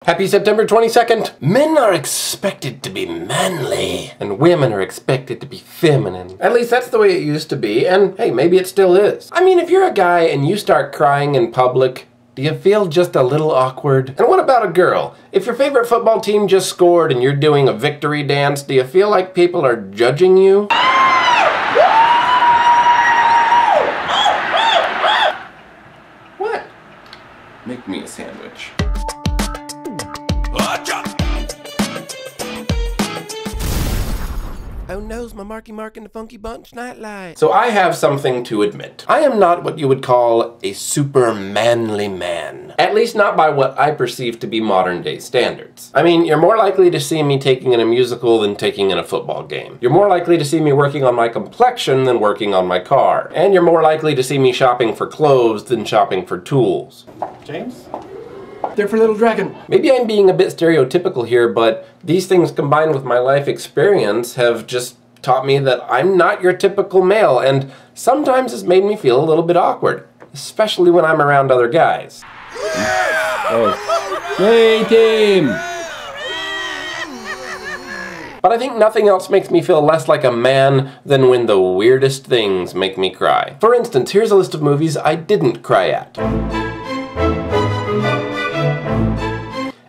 Happy September 22nd! Men are expected to be manly, and women are expected to be feminine. At least that's the way it used to be, and hey, maybe it still is. I mean, if you're a guy and you start crying in public, do you feel just a little awkward? And what about a girl? If your favorite football team just scored and you're doing a victory dance, do you feel like people are judging you? What? Make me a sandwich. Oh no's my Marky Mark and the Funky Bunch nightlight. So I have something to admit. I am not what you would call a super manly man. At least not by what I perceive to be modern day standards. I mean, you're more likely to see me taking in a musical than taking in a football game. You're more likely to see me working on my complexion than working on my car. And you're more likely to see me shopping for clothes than shopping for tools. James? They're for Little Dragon. Maybe I'm being a bit stereotypical here, but these things combined with my life experience have just taught me that I'm not your typical male, and sometimes it's made me feel a little bit awkward, especially when I'm around other guys. Oh. Hey, team! But I think nothing else makes me feel less like a man than when the weirdest things make me cry. For instance, here's a list of movies I didn't cry at.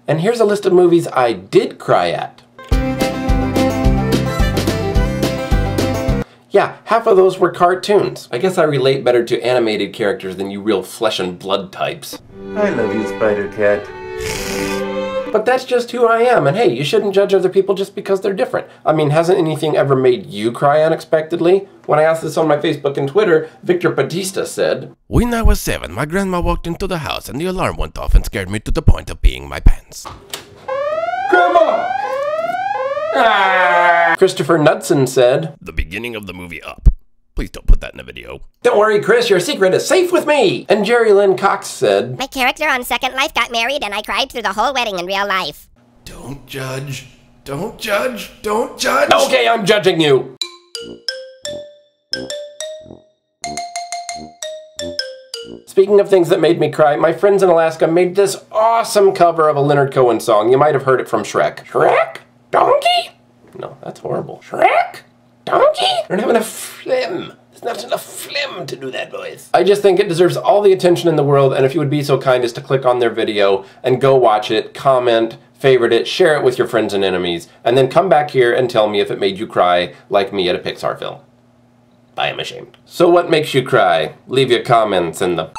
And here's a list of movies I did cry at. Yeah, half of those were cartoons. I guess I relate better to animated characters than you real flesh and blood types. I love you, Spider-Cat. But that's just who I am, and hey, you shouldn't judge other people just because they're different. I mean, hasn't anything ever made you cry unexpectedly? When I asked this on my Facebook and Twitter, Victor Batista said, "When I was 7, my grandma walked into the house and the alarm went off and scared me to the point of peeing my pants." Grandma! Ah! Christopher Knudsen said, "The beginning of the movie Up. Please don't put that in a video." "Don't worry, Chris, your secret is safe with me." And Jerry Lynn Cox said, "My character on Second Life got married and I cried through the whole wedding in real life." Don't judge. Don't judge. Don't judge. "Okay, I'm judging you." Speaking of things that made me cry, my friends in Alaska made this awesome cover of a Leonard Cohen song. You might have heard it from Shrek. Shrek? Donkey? No, that's horrible. Shrek? Donkey? I don't have enough phlegm. There's not enough phlegm to do that voice. I just think it deserves all the attention in the world, and if you would be so kind as to click on their video and go watch it, comment, favorite it, share it with your friends and enemies, and then come back here and tell me if it made you cry like me at a Pixar film. I am ashamed. So what makes you cry? Leave your comments in the